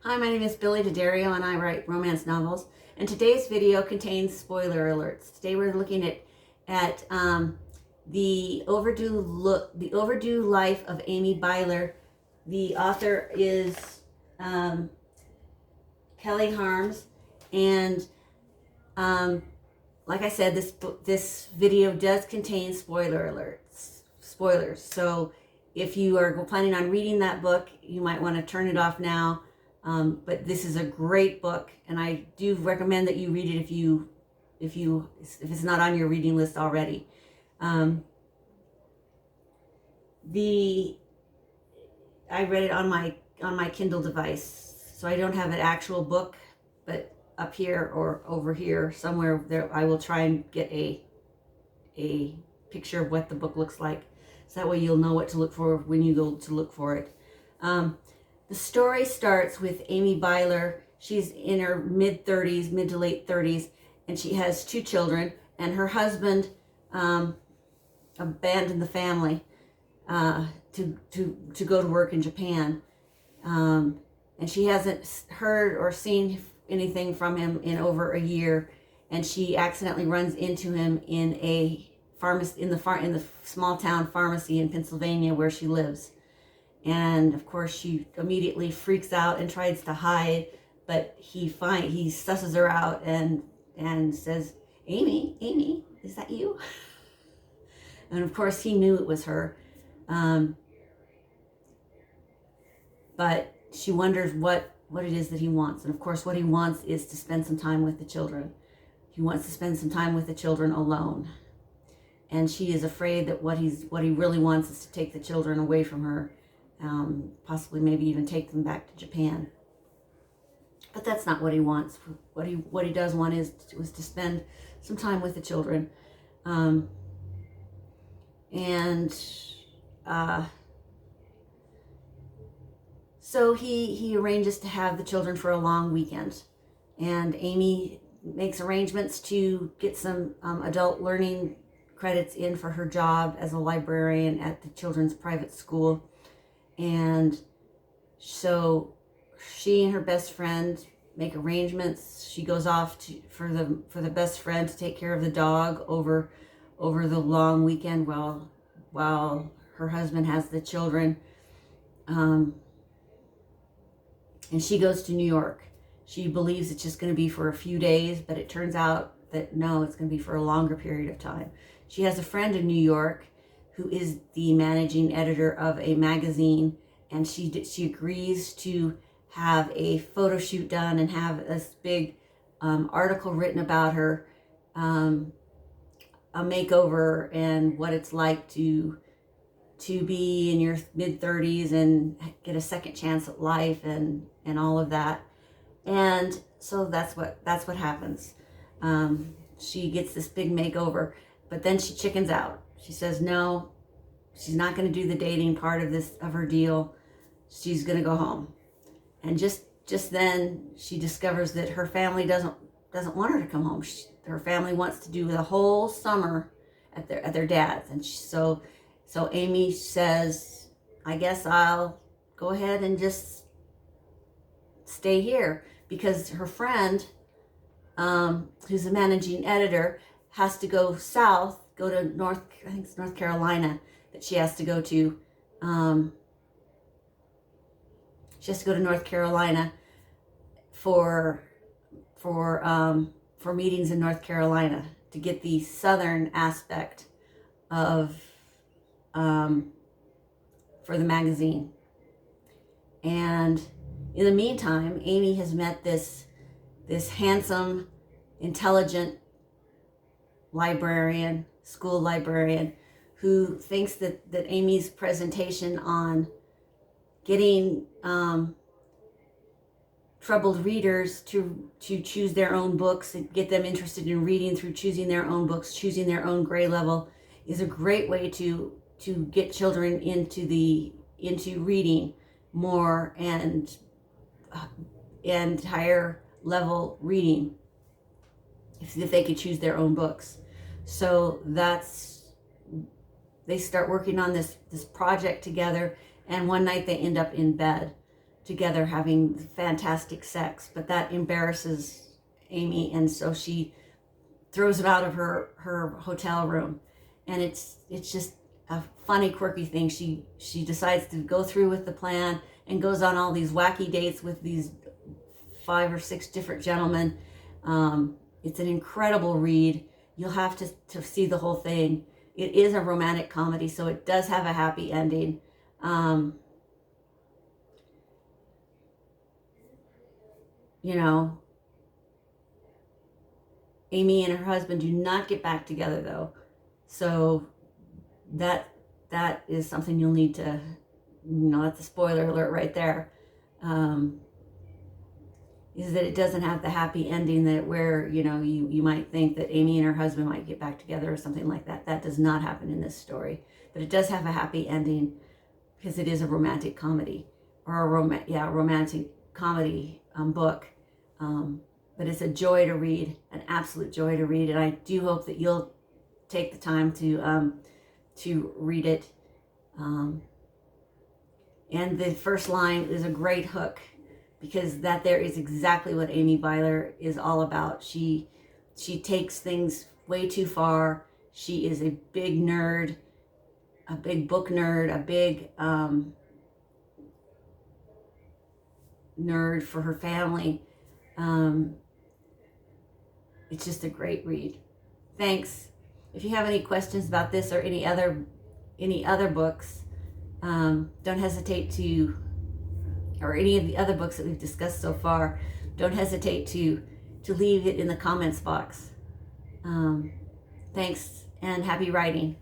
Hi, my name is Billy D'Addario and I write romance novels. And today's video contains spoiler alerts. Today we're looking at the Overdue Life of Amy Byler. The author is Kelly Harms, and like I said, this video does contain spoilers. So if you are planning on reading that book, you might want to turn it off now. But this is a great book, and I do recommend that you read it if it's not on your reading list already. I read it on my Kindle device, so I don't have an actual book, but up here or over here somewhere there I will try and get a picture of what the book looks like, so that way you'll know what to look for when you go to look for it. The story starts with Amy Byler. She's in her mid to late 30s, and she has two children, and her husband abandoned the family to go to work in Japan. And she hasn't heard or seen anything from him in over a year, and she accidentally runs into him in a pharmacy in the small town pharmacy in Pennsylvania where she lives. And of course she immediately freaks out and tries to hide, but he susses her out and says, Amy, is that you? And of course he knew it was her. But she wonders what it is that he wants. And of course what he wants is to spend some time with the children. He wants to spend some time with the children alone. And she is afraid that what he really wants is to take the children away from her. Possibly maybe even take them back to Japan. But that's not what he wants. What he does want was to spend some time with the children. So he arranges to have the children for a long weekend. And Amy makes arrangements to get some adult learning credits in for her job as a librarian at the children's private school. And so she and her best friend make arrangements. She goes off for the best friend to take care of the dog over the long weekend while her husband has the children. And she goes to New York. She believes it's just going to be for a few days, but it turns out that no, it's going to be for a longer period of time. She has a friend in New York who is the managing editor of a magazine, and she agrees to have a photo shoot done and have this big article written about her, a makeover, and what it's like to be in your mid-30s and get a second chance at life and all of that. And so that's what happens. She gets this big makeover, but then she chickens out. She says no, she's not going to do the dating part of her deal. She's going to go home. And just then she discovers that her family doesn't want her to come home. Her family wants to do the whole summer at their dad's. And so Amy says, I guess I'll go ahead and just stay here, because her friend, who's the managing editor, has to go south, go to North Carolina, that she has to go to. She has to go to North Carolina for meetings in North Carolina to get the southern aspect of for the magazine. And in the meantime, Amy has met this handsome, intelligent librarian, school librarian, who thinks that Amy's presentation on getting troubled readers to choose their own books and get them interested in reading through choosing their own books, choosing their own grade level, is a great way to get children into reading more and higher level reading if they could choose their own books. So they start working on this project together, and one night they end up in bed. together having fantastic sex, but that embarrasses Amy, and so she throws him out of her hotel room. And it's just a funny, quirky thing. She decides to go through with the plan and goes on all these wacky dates with these 5 or 6 different gentlemen. It's an incredible read. You'll have to see the whole thing. It is a romantic comedy, so it does have a happy ending. You know, Amy and her husband do not get back together, though. So that is something you'll need to, that's a spoiler alert right there. Is that it doesn't have the happy ending that where, you might think that Amy and her husband might get back together or something like that. That does not happen in this story. But it does have a happy ending because it is a romantic comedy, or a romantic comedy book. But it's a joy to read, an absolute joy to read. And I do hope that you'll take the time to read it. And the first line is a great hook, because that there is exactly what Amy Byler is all about. She takes things way too far. She is a big nerd, a big book nerd, a big nerd for her family. It's just a great read. Thanks. If you have any questions about this or any other books, don't hesitate to, or any of the other books that we've discussed so far, don't hesitate to leave it in the comments box. Thanks, and happy writing.